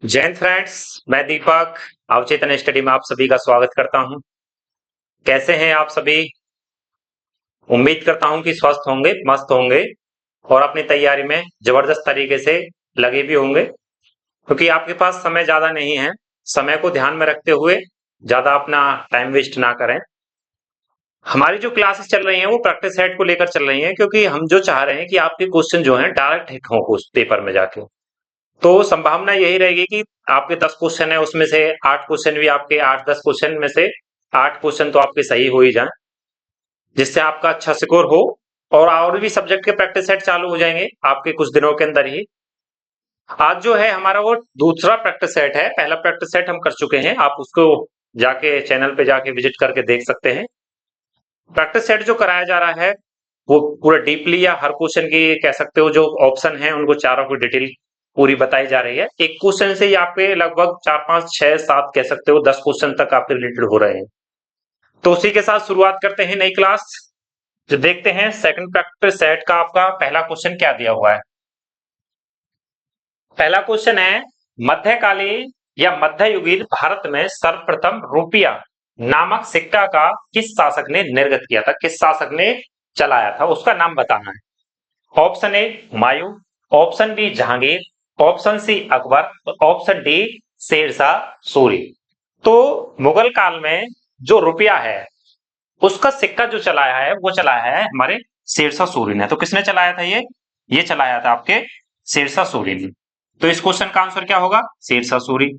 जय हिंद फ्रेंड्स। मैं दीपक अवचेतन स्टडी में आप सभी का स्वागत करता हूं। कैसे हैं आप सभी? उम्मीद करता हूं कि स्वस्थ होंगे, मस्त होंगे और अपनी तैयारी में जबरदस्त तरीके से लगे भी होंगे, क्योंकि आपके पास समय ज्यादा नहीं है। समय को ध्यान में रखते हुए ज्यादा अपना टाइम वेस्ट ना करें। हमारी जो क्लासेस चल रही हैं वो प्रैक्टिस सेट को लेकर चल रही हैं, क्योंकि हम जो चाह रहे हैं कि आपके क्वेश्चन जो हैं डायरेक्ट हिट हों उस पेपर में जाके। तो संभावना यही रहेगी कि आपके 10 क्वेश्चन है, उसमें से 8 क्वेश्चन भी आपके 8-10 क्वेश्चन में से 8 क्वेश्चन तो आपके सही हो ही जाएं, जिससे आपका अच्छा स्कोर हो। और भी सब्जेक्ट के प्रैक्टिस सेट चालू हो जाएंगे आपके कुछ दिनों के अंदर ही। आज जो है हमारा वो दूसरा प्रैक्टिस सेट है। पहला प्रैक्टिस सेट हम कर चुके हैं, आप उसको जाके चैनल पे जाके विजिट करके देख सकते हैं। प्रैक्टिस सेट जो कराया जा रहा है वो पूरा डीपली, या हर क्वेश्चन की कह सकते हो जो ऑप्शन है उनको चारों की डिटेल पूरी बताई जा रही है। एक क्वेश्चन से ही आपके लगभग 4-5-6-7 कह सकते हो 10 क्वेश्चन तक आपके रिलेटेड हो रहे हैं। तो उसी के साथ शुरुआत करते हैं नई क्लास। जो देखते हैं सेकंड प्रैक्टिस सेट का आपका पहला क्वेश्चन क्या दिया हुआ है। पहला क्वेश्चन है, मध्यकालीन या मध्ययुगीन भारत में सर्वप्रथम रुपया नामक सिक्का का किस शासक ने निर्गत किया था, किस शासक ने चलाया था, उसका नाम बताना है। Option A Humayun, option B Jahangir, option C Akbar, option D Sher Shah Suri. तो मुगल काल में जो रुपया है उसका सिक्का जो चलाया है वो चलाया है हमारे शेरशाह सूरी ने। तो किसने चलाया था ये चलाया था आपके शेरशाह सूरी ने। तो इस क्वेश्चन का आंसर क्या होगा? शेरशाह सूरी।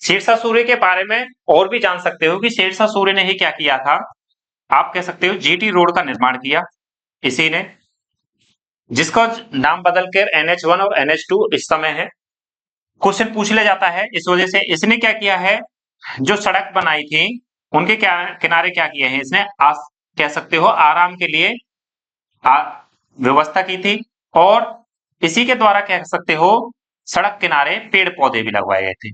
शेरशाह सूरी के बारे में और भी जान सकते हो कि शेरशाह सूरी ने ही क्या किया था। आप कह सकते हो जीटी रोड का निर्माण किया इसी ने, जिसका नाम बदल कर NH1 और NH2 इस समय है। क्वेश्चन पूछ लिया जाता है इस वजह से। इसने क्या किया है, जो सड़क बनाई थी उनके क्या किनारे क्या किए हैं इसने, कह सकते हो आराम के लिए आ, व्यवस्था की थी। और इसी के द्वारा कह सकते हो सड़क किनारे पेड़ पौधे भी लगवाए गए थे।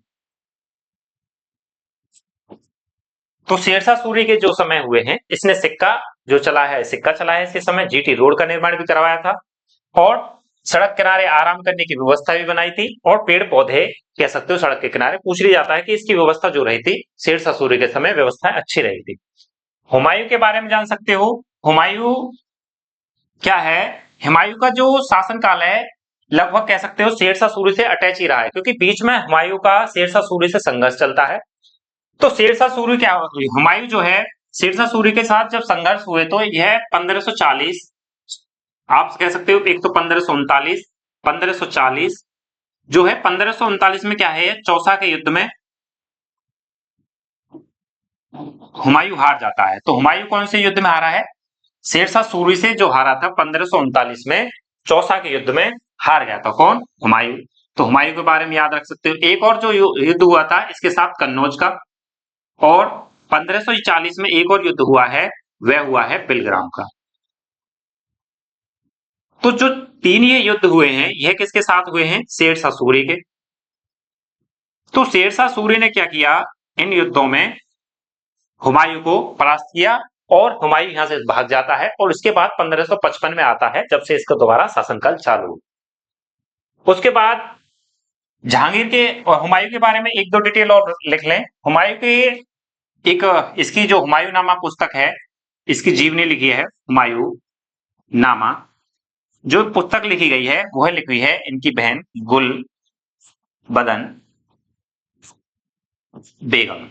तो शेरशाह सूरी के जो समय हुए हैं इसने सिक्का जो चला है, सिक्का चला है इसके समय, जीटी रोड का निर्माण भी करवाया था और सड़क किनारे आराम करने की व्यवस्था भी बनाई थी और पेड़ पौधे कह सकते हो सड़क के किनारे। पूछ लिया जाता है कि इसकी व्यवस्था जो रही थी शेरशाह सूरी के समय, व्यवस्था अच्छी रही थी। हुमायूं के बारे में जान सकते हो। हुमायूं क्या है, हुमायूं का जो शासन काल है लगभग कह सकते हो शेरशाह सूरी से अटैच ही रहा है, क्योंकि बीच में हुमायूं का शेरशाह सूरी से संघर्ष चलता है। तो शेरशाह सूरी क्या, हुमायूं जो है शेरशाह सूरी के साथ जब संघर्ष हुए तो यह 1540, आप कह सकते हो एक तो 1539, 1540 जो है 1539 में क्या है, चौसा के युद्ध में हुमायूं हार जाता है। तो हुमायूं कौन से युद्ध में हारा है? शेरशाह सूरी से जो हारा था 1539 में, चौसा के युद्ध में हार गया था। कौन? हुमायूं। तो हुमायूं के बारे में याद रख सकते हो। एक और जो युद्ध हुआ था इसके साथ कन्नौज का, और 1540 में एक और युद्ध हुआ है वह हुआ है बिलग्राम का। तो जो 3 ये युद्ध हुए हैं यह किसके साथ हुए हैं? शेरशाह सूरी के। तो शेरशाह सूरी ने क्या किया, इन युद्धों में हुमायूं को परास्त किया और हुमायूं यहां से भाग जाता है। और उसके बाद 1555 में आता है जब से इसका दोबारा शासनकाल चालू। उसके बाद जहांगीर के और हुमायूं के बारे में एक दो डिटेल और लिख लें। हुमायूं के एक, इसकी जो हुमायूं नामा पुस्तक है इसकी जीवनी लिखी है हुमायूं नामा। जो पुस्तक लिखी गई है वह लिखी है इनकी बहन गुल बदन बेगम।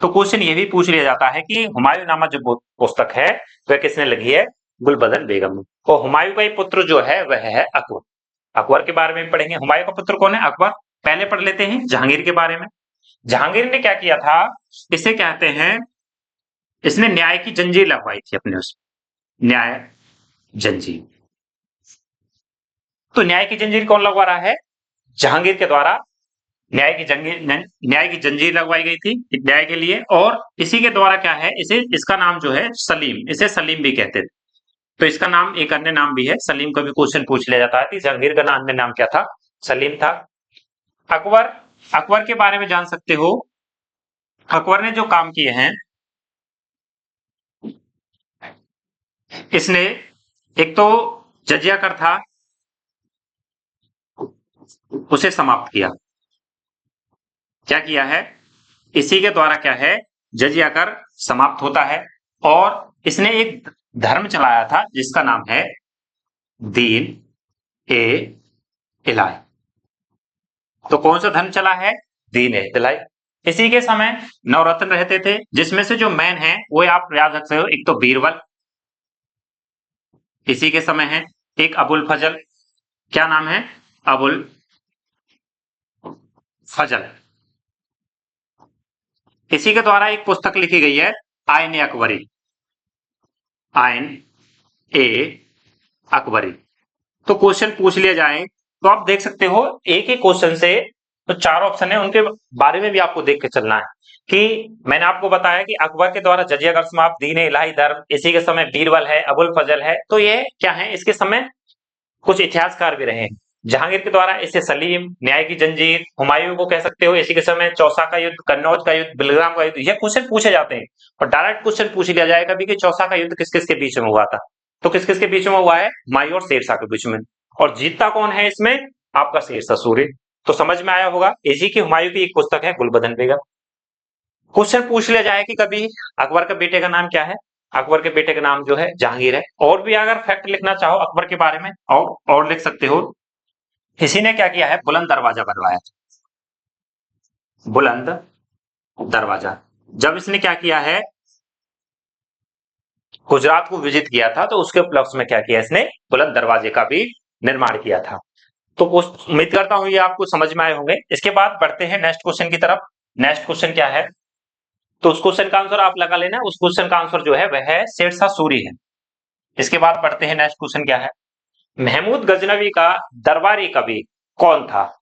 तो क्वेश्चन ये भी पूछ लिया जाता है कि हुमायूं नामा जो पुस्तक है वह किसने लिखी है? गुलबदन बेगम ने। और हुमायूं का एक पुत्र जो है वह है अकबर। अकबर के बारे में पढ़ेंगे। हुमायूं का पुत्र कौन है? अकबर। पहले पढ़ लेते हैं जहांगीर के बारे में। जहांगीर ने क्या किया था, इसे कहते हैं, इसने न्याय की जंजीर लगवाई थी अपने उस, न्याय जंजीर। तो न्याय की जंजीर कौन लगवा रहा है? जहांगीर के द्वारा न्याय की जंजीर लगवाई गई थी न्याय के लिए। और इसी के द्वारा क्या है, इसे, इसका नाम जो है सलीम, इसे सलीम भी कहते थे। तो इसका नाम, एक अन्य नाम भी है सलीम। का भी क्वेश्चन पूछ लिया जाता है कि जहांगीर का अन्य नाम क्या था? सलीम था। अकबर, अकबर के बारे में जान सकते हो। अकबर ने जो काम किए हैं, इसने एक तो जजिया कर था उसे समाप्त किया। क्या किया है, इसी के द्वारा क्या है, जजिया कर समाप्त होता है। और इसने एक धर्म चलाया था जिसका नाम है दीन ए इलाही। तो कौन सा धर्म चला है, दीन ए इलाही। इसी के समय नवरत्न रहते थे, जिसमें से जो मैन है वो आप याद रख सकते हो, एक तो बीरबल इसी के समय है, एक अबुल फजल, क्या नाम है, अबुल फजल। इसी के द्वारा एक पुस्तक लिखी गई है, आयन ए अकबरी, आयन ए अकबरी। तो क्वेश्चन पूछ लिया जाए तो आप देख सकते हो एक ही क्वेश्चन से तो चार ऑप्शन है, उनके बारे में भी आपको देख के चलना है। कि मैंने आपको बताया कि अकबर के द्वारा जजिया कर समाप्त, दीन इलाही धर्म, इसी के समय बीरबल है, अबुल फजल है। तो ये क्या है, इसके समय कुछ इतिहासकार भी रहे हैं। जहांगीर के द्वारा इसे सलीम, न्याय की जंजीर, हुमायूं को कह सकते हो इसी के समय चौसा का युद्ध, कन्नौज का युद्ध, बिलग्राम का युद्ध, ये क्वेश्चन पूछे जाते हैं। और डायरेक्ट क्वेश्चन पूछ लिया जाएगा भी कि चौसा का युद्ध किस किस के बीच में हुआ था। तो किस किस के बीच में हुआ है, हुमायूं और शेरशाह के बीच में। और जीतता कौन है इसमें, आपका शेरशाह सूरी। तो समझ में आया होगा। इसी की हुमायूं की एक पुस्तक है गुलबदन बेगम। क्वेश्चन पूछ लिया जाए कि कभी अकबर के बेटे का नाम क्या है, अकबर के बेटे का नाम जो है जहांगीर है। और भी अगर फैक्ट लिखना चाहो अकबर के बारे में और लिख सकते हो। इसी ने क्या किया है, बुलंद दरवाजा बनवाया, बुलंद दरवाजा। जब इसने क्या किया है, गुजरात को विजिट किया था, तो उसके उपलक्ष्य में क्या किया, इसने बुलंद दरवाजे का भी निर्माण किया था। तो उम्मीद करता हूं ये आपको समझ में आए होंगे। इसके बाद बढ़ते हैं नेक्स्ट क्वेश्चन की तरफ। नेक्स्ट क्वेश्चन क्या है, तो उस क्वेश्चन का आंसर आप लगा लेना। उस क्वेश्चन का आंसर जो है वह है शेरशाह सूरी है। इसके बाद बढ़ते हैं, नेक्स्ट क्वेश्चन क्या है, महमूद गजनवी का दरबारी कवि कौन था।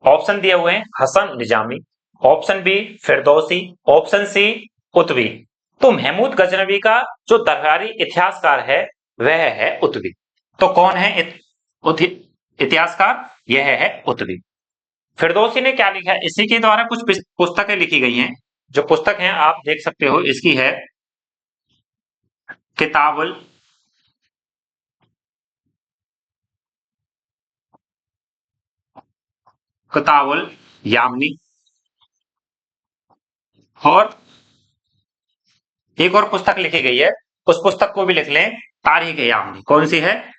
ऑप्शन दिए हुए हैं, Hasan Nizami, option B Firdausi, option C Utbi. तो महमूद गजनवी का जो दरबारी इतिहासकार है वह है उतवी। तो कौन है इतिहासकार, यह है उतवी। फिरदौसी ने क्या लिखा है, इसी के द्वारा कुछ पुस्तकें लिखी गई हैं। जो पुस्तक है आप देख सकते हो, इसकी है किताबुल किताबुल यामनी, और एक और पुस्तक लिखी गई है, उस पुस्तक को भी लिख लें, तारीख यामनी। कौन सी है,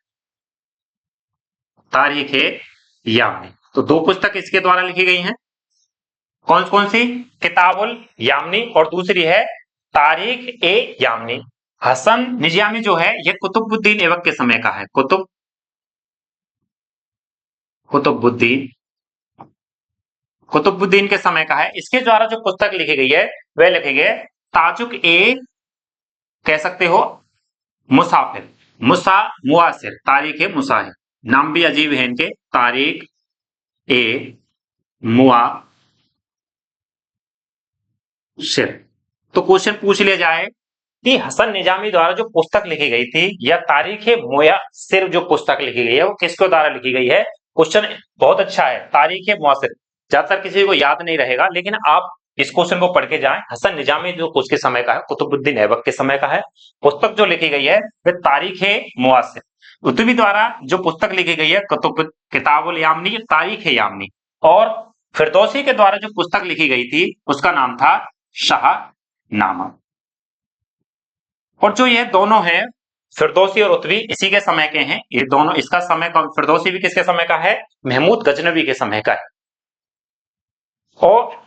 तारीख यामनी। तो दो पुस्तक इसके द्वारा लिखी गई हैं। कौन कौन सी, किताबुल यामनी और दूसरी है तारीख ए यामनी। हसन निजामी जो है यह कुतुबुद्दीन ऐबक के समय का है, कुतुबुद्दीन कुतुबुद्दीन के समय का है। इसके द्वारा जो पुस्तक लिखी गई है वह लिखी गई है ताजुक ए, कह सकते हो मुसाफिर, मुआसिर, तारीख ए मुसाहिर। नाम भी अजीब है इनके, तारीख ए मुआसिर। तो क्वेश्चन पूछ लिया जाए कि हसन निजामी द्वारा जो पुस्तक लिखी गई थी या तारीख मुयासिर जो पुस्तक लिखी गई है वो किसके द्वारा लिखी गई है। क्वेश्चन बहुत अच्छा है, तारीख मुयासिर ज्यादातर किसी को याद नहीं रहेगा, लेकिन आप इस क्वेश्चन को पढ़ के जाएं। हसन निजामी जो उसके समय का है, कुतुबुद्दीन ऐबक के समय का है। पुस्तक जो लिखी गई है वह तारीख मुयासिर। उतवी द्वारा जो पुस्तक लिखी गई है किताबुल यामनी, तारीख यामनी। और फिरदौसी के द्वारा जो पुस्तक लिखी गई थी उसका नाम था शाहनामा। और जो ये दोनों हैं, फिरदौसी और उतवी, इसी के समय के हैं ये दोनों। इसका समय कौन, फिरदौसी भी किसके समय का है, महमूद गजनवी के समय का है। और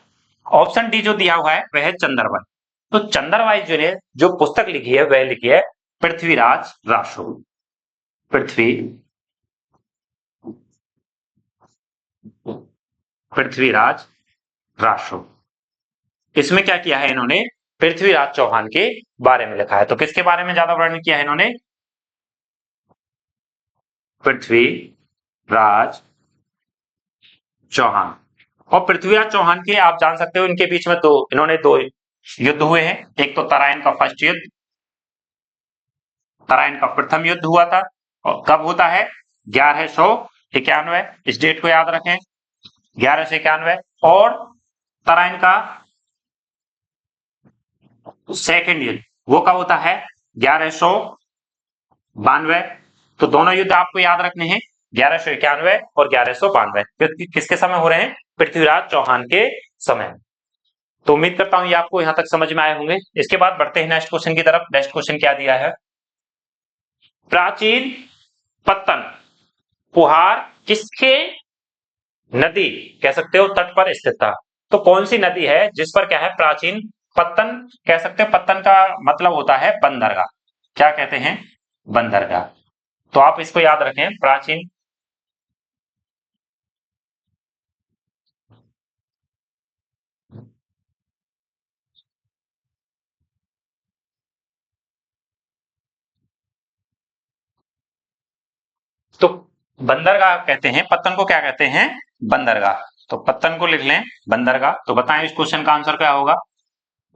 ऑप्शन डी जो दिया हुआ है वह है चंद्रबाई। तो चंद्रबाई जो ने जो पुस्तक लिखी है वह लिखी है पृथ्वीराज रासो, पृथ्वीराज रासो। इसमें क्या किया है इन्होंने, पृथ्वीराज चौहान के बारे में लिखा है। तो किसके बारे में ज्यादा वर्णन किया है इन्होंने, पृथ्वीराज चौहान। और पृथ्वीराज चौहान के आप जान सकते हो इनके बीच में तो इन्होंने दो युद्ध हुए हैं। एक तो तराइन का फर्स्ट युद्ध, तराइन का प्रथम युद्ध हुआ था, और कब होता है, 1191। इस डेट को याद रखें, 1191। और तराइन का सेकेंड युद्ध वो कब होता है, 1192। तो दोनों युद्ध आपको याद रखने हैं, 1191 और 1192 किसके समय हो रहे हैं, पृथ्वीराज चौहान के समय। तो उम्मीद करता हूं ये आपको यहां तक समझ में आए होंगे। इसके बाद बढ़ते हैं नेक्स्ट क्वेश्चन की तरफ। नेक्स्ट क्वेश्चन क्या दिया है, प्राचीन पत्तन पुहार किसके नदी कह सकते हो तट पर स्थित था। तो कौन सी नदी है जिस पर क्या है प्राचीन पत्तन कह सकते हो। पत्तन का मतलब होता है बंदरगाह। क्या कहते हैं, बंदरगाह। तो आप इसको याद रखें, प्राचीन तो बंदरगाह कहते हैं पत्तन को, क्या कहते हैं, बंदरगाह। तो पत्तन को लिख लें बंदरगाह। तो बताएं इस क्वेश्चन का आंसर क्या होगा।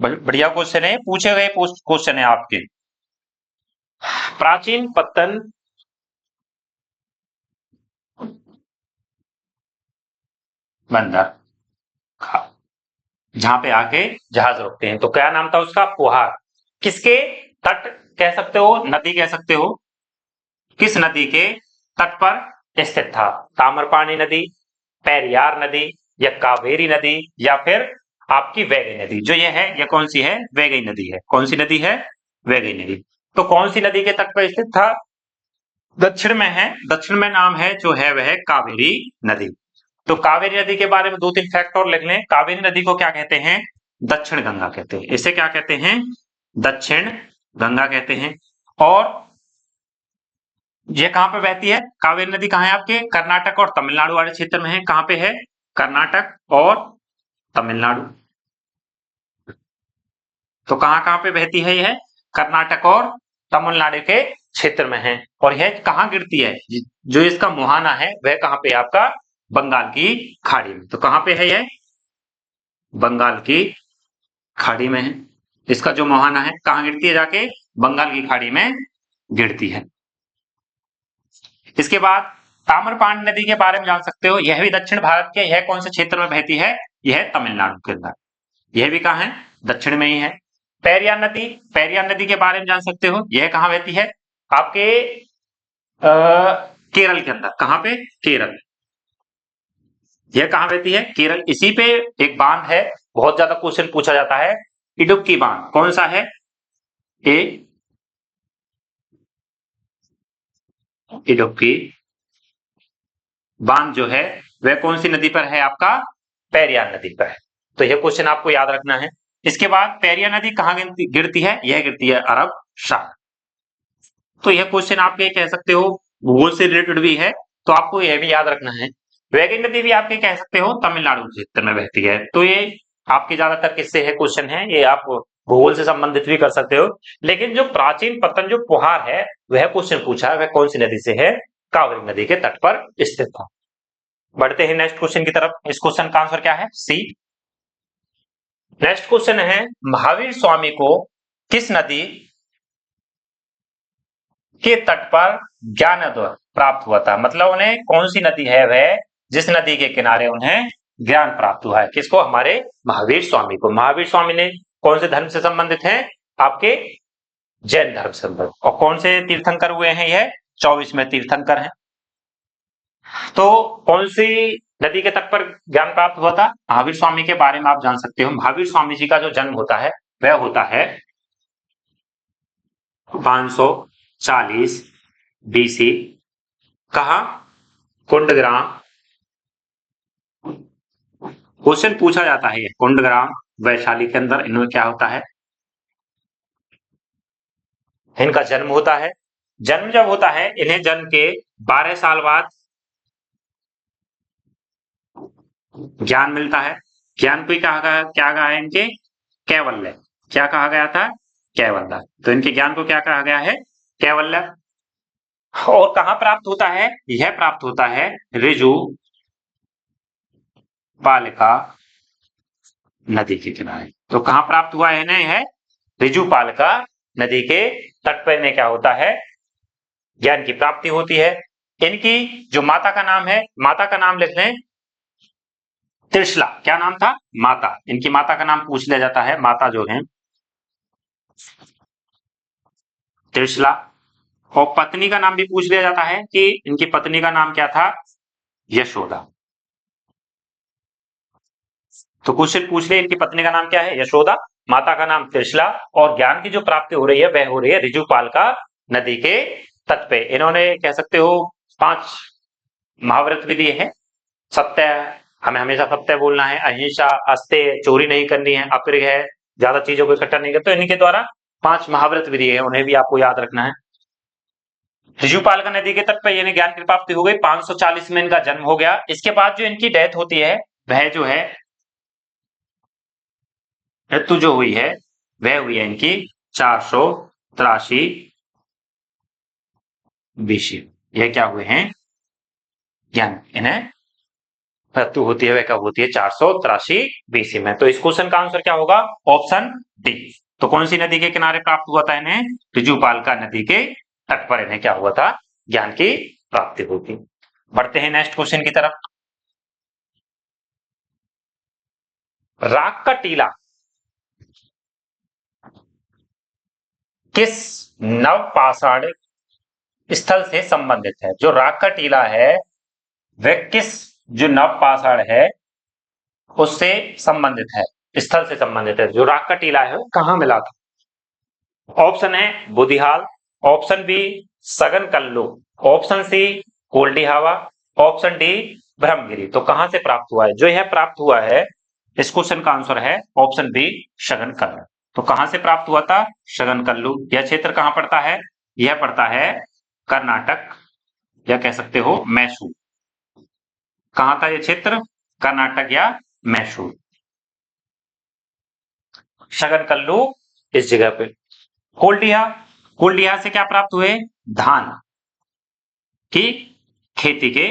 बढ़िया क्वेश्चन है, पूछे गए क्वेश्चन है आपके। प्राचीन पत्तन बंदर जहां पे आके जहाज रुकते हैं। तो क्या नाम था उसका, पुहार। किसके तट कह सकते हो, नदी कह सकते हो, किस नदी के तट पर स्थित था। ताम्रपाणी नदी, पेरियार नदी, या कावेरी नदी, या फिर आपकी वैगई नदी। जो ये है ये कौन सी है, वैगई नदी है। कौन सी नदी है, वैगई नदी। तो कौन सी नदी के तट पर स्थित था, दक्षिण में है। दक्षिण में नाम है जो है वह कावेरी नदी। तो कावेरी नदी के बारे में दो तीन फैक्ट और लिख लें। कावेरी नदी को क्या कहते हैं, दक्षिण गंगा कहते हैं। इसे क्या कहते हैं, दक्षिण गंगा कहते हैं। और ये कहां पे बहती है, कावेरी नदी कहां है आपके, कर्नाटक और तमिलनाडु वाले क्षेत्र में है। कहां पे है, कर्नाटक और तमिलनाडु। तो कहां कहां पे बहती है, यह कर्नाटक और तमिलनाडु के क्षेत्र में है। और यह कहां गिरती है, जो इसका मुहाना है वह कहां पे आपका, बंगाल की खाड़ी में। तो कहां पे है यह, बंगाल की खाड़ी में है। इसका जो मुहाना है कहां गिरती है, जाके बंगाल की खाड़ी में गिरती है। इसके बाद ताम्रपाणी नदी के बारे में जान सकते हो। यह भी दक्षिण भारत के, यह कौन से क्षेत्र में बहती है, यह तमिलनाडु के अंदर। यह भी कहां है, दक्षिण में ही है। पेरियार नदी, पेरियार नदी के बारे में जान सकते हो। यह कहां बहती है, आपके केरल के अंदर। कहां पे, केरल। यह कहां बहती है, केरल। इसी पे एक बांध है, बहुत ज्यादा क्वेश्चन पूछा जाता है, इडुक्की बांध। कौन सा है, ए इडुक्की बांध जो है वह कौन सी नदी पर है, आपका पेरियार नदी पर है। तो यह क्वेश्चन आपको याद रखना है। इसके बाद पेरियार नदी कहां गिरती है, यह गिरती है अरब सागर। तो यह क्वेश्चन आप ये कह सकते हो भूगोल से रिलेटेड भी है, तो आपको यह भी याद रखना है। वैगई नदी भी आपके कह सकते हो तमिलनाडु क्षेत्र में बहती है। तो ये आपके ज्यादातर किससे है क्वेश्चन है, ये आप भूगोल से संबंधित भी कर सकते हो। लेकिन जो प्राचीन पत्तन जो पुहार है वह क्वेश्चन पूछा है, वह कौन सी नदी से है, कावेरी नदी के तट पर स्थित था। बढ़ते हैं नेक्स्ट क्वेश्चन की तरफ। इस क्वेश्चन का आंसर क्या है, सी। नेक्स्ट क्वेश्चन है, महावीर स्वामी को किस नदी के तट पर ज्ञानोदय प्राप्त हुआ था। मतलब उन्हें कौन सी नदी है वह, जिस नदी के किनारे उन्हें ज्ञान प्राप्त हुआ है। किसको, हमारे महावीर स्वामी को। महावीर स्वामी ने कौन से धर्म से संबंधित हैं, आपके जैन धर्म से संबंधित। और कौन से तीर्थंकर हुए हैं, यह 24वें तीर्थंकर हैं। तो कौन सी नदी के तट पर ज्ञान प्राप्त हुआ था, महावीर स्वामी के बारे में आप जान सकते हो। महावीर स्वामी जी का जो जन्म होता है वह होता है 540 BC। कहा, कुंडग्राम। क्वेश्चन पूछा जाता है, कुंडग्राम वैशाली के अंदर इनमें क्या होता है, इनका जन्म होता है। जन्म जब होता है, इन्हें जन्म के 12 साल बाद ज्ञान मिलता है। ज्ञान को क्या कहा है, इनके कैवल्य। क्या कहा गया था, कैवल्य। तो इनके ज्ञान को क्या कहा गया है, कैवल्य। और कहां प्राप्त होता है, यह प्राप्त होता है ऋजु पालिका नदी के किनारे। तो कहां प्राप्त हुआ है इन्हें, यह ऋजु पालिका नदी के तट पर इन्हें क्या होता है, ज्ञान की प्राप्ति होती है। इनकी जो माता का नाम है, माता का नाम लिख लें त्रिशला। क्या नाम था, माता। इनकी माता का नाम पूछ लिया जाता है, माता जो है त्रिशला। और पत्नी का नाम भी पूछ लिया जाता है कि इनकी पत्नी का नाम क्या था, यशोदा। तो क्वेश्चन पूछ ले इनकी पत्नी का नाम क्या है, यशोदा, माता का नाम त्रिशला, और ज्ञान की जो प्राप्ति हो रही है वह हो रही है ऋजुपालका नदी के तट पे। इन्होंने कह सकते हो 5 महाव्रत भी दिए हैं। सत्य, हमें हमेशा सत्य बोलना है, अहिंसा, अस्तेय, चोरी नहीं करनी है, अपरिग्रह, ज्यादा चीजों को इकट्ठा नहीं करते। तो इन्हीं के द्वारा 5 महाव्रत भी दिए हैं, उन्हें भी आपको याद रखना है। ऋजुपालका नदी के तट पर यानी ज्ञान की प्राप्ति हो गई, 540 में इनका जन्म हो गया। इसके बाद जो इनकी डेथ होती है वह जो है मृत्यु जो हुई है वह हुई है इनकी 483 बीसी। यह क्या हुए हैं, ज्ञान इन्हें मृत्यु होती है वह कब होती है, 483 बीसी में। तो इस क्वेश्चन का आंसर क्या होगा, ऑप्शन डी। तो कौन सी नदी के किनारे प्राप्त हुआ था इन्हें, ऋजुपालका नदी के तट पर इन्हें क्या हुआ था, ज्ञान की प्राप्ति हुई थी। बढ़ते हैं नेक्स्ट क्वेश्चन की तरफ। राग का टीला किस नवपाषाण स्थल से संबंधित है। जो राग का टीला है वह किस जो नवपाषाण है उससे संबंधित है, स्थल से संबंधित है। जो राग का टीला है कहां मिला था। ऑप्शन है बुदिहाल, option B Sanganakallu, option C Koldihwa, option D Brahmagiri. तो कहां से प्राप्त हुआ है, जो यह प्राप्त हुआ है इस क्वेश्चन का आंसर है ऑप्शन बी सगन कल्लू। तो कहां से प्राप्त हुआ था, सगन कल्लू। यह क्षेत्र कहां पड़ता है, यह पड़ता है कर्नाटक, या कह सकते हो मैसूर। कहां था यह क्षेत्र, कर्नाटक या मैसूर। सगन कल्लू इस जगह पे। कोल्डिहा, कोल्डिहा से क्या प्राप्त हुए, धान की खेती के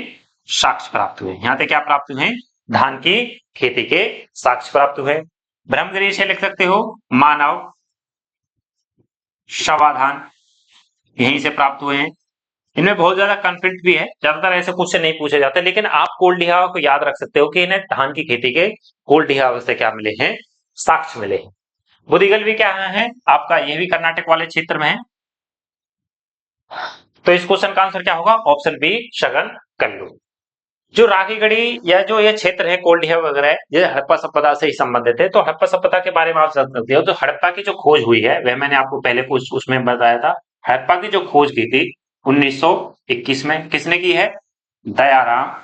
साक्ष्य प्राप्त हुए। यहां से क्या प्राप्त हुए, धान की खेती के साक्ष्य प्राप्त हुए। ब्रह्मगिरी से लिख सकते हो मानव समाधान, यहीं से प्राप्त हुए हैं। इनमें बहुत ज्यादा कॉन्फ्लिक्ट भी है, ज्यादातर ऐसे क्वेश्चन नहीं पूछे जाते, लेकिन आप कोल्डिहा को याद रख सकते हो कि इन्हें धान की खेती के कोल्डिहा से क्या मिले हैं, साक्ष्य मिले हैं। बुदिगल भी क्या है आपका, यह भी कर्नाटक वाले क्षेत्र में है। तो इस क्वेश्चन का आंसर क्या होगा, ऑप्शन बी सगन कल्लू। जो राखीगढ़ी या जो ये क्षेत्र है कोल्डिहा वगैरह, ये हड़प्पा सभ्यता से ही संबंधित है। तो हड़प्पा सभ्यता के बारे में आप समझ सकते हो। तो हड़प्पा की जो खोज हुई है वह मैंने आपको पहले कुछ उसमें बताया था। हड़प्पा की जो खोज की थी 1921 में, किसने की है, दयाराम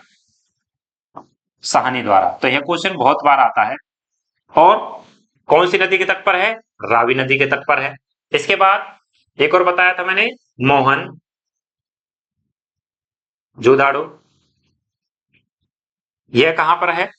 साहनी द्वारा। तो यह क्वेश्चन बहुत बार आता है। और कौन सी नदी के तट पर है, रावी नदी के तट पर है। इसके बाद एक और बताया था मैंने, मोहन जोदाड़ो, यह कहां पर है,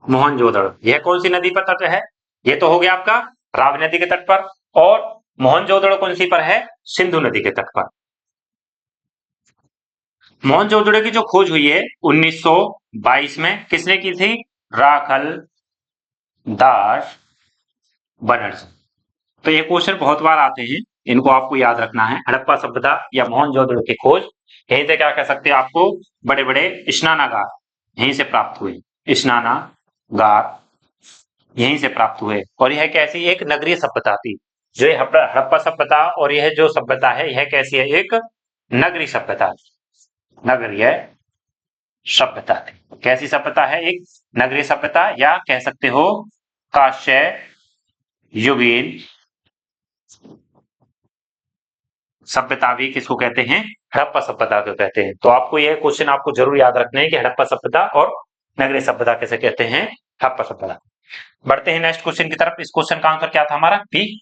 मोहनजोदड़ो। यह कौन सी नदी पर तट है, यह तो हो गया आपका रावी नदी के तट पर। और मोहनजोदड़ो कौन सी पर है, सिंधु नदी के तट पर। मोहनजोदड़ो की जो खोज हुई है 1922 में, किसने की थी, राखल दास बनर्जी। तो ये क्वेश्चन बहुत बार आते हैं, इनको आपको याद रखना है। हड़प्पा सभ्यता या मोहनजोदड़ो की खोज, यहीं से क्या कह सकते हैं आपको, बड़े बड़े स्नानागार यहीं से प्राप्त हुए, स्नानागार यहीं से प्राप्त हुए। और यह कैसी एक नगरीय सभ्यता थी, जो ये हड़प्पा सभ्यता और यह जो सभ्यता है यह कैसी है, एक नगरीय सभ्यता, नगरीय सभ्यता थी। कैसी सभ्यता है, एक नगरीय सभ्यता, या कह सकते हो कांस्य युगीन सभ्यता भी किसको कहते हैं, हड़प्पा सभ्यता को कहते हैं। तो आपको यह क्वेश्चन आपको जरूर याद रखना है कि हड़प्पा सभ्यता और नगरीय सभ्यता कैसे कहते हैं, हड़प्पा सभ्यता। बढ़ते हैं नेक्स्ट क्वेश्चन की तरफ। इस क्वेश्चन का आंसर क्या था हमारा, बी।